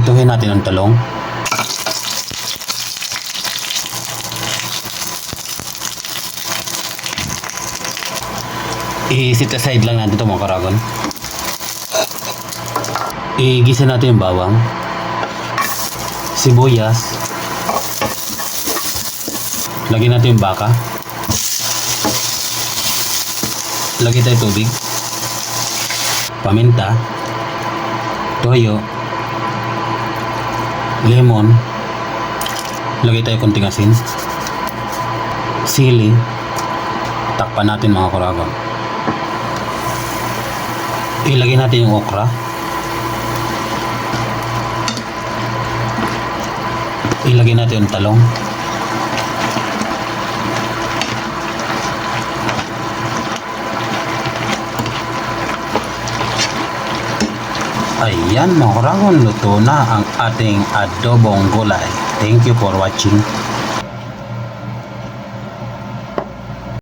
Prituhin natin ang talong. I-set aside lang natin ito mga karagon. Igisa natin yung bawang, sibuyas, lagyan natin yung baka, lagyan tayo tubig, paminta, toyo, lemon, lagay tayo konting asin, sili, takpan natin mga karagon. Ilagay natin yung okra, ilagay natin yung talong, ayan mga karagon, luto na ang ating adobong gulay. Thank you for watching.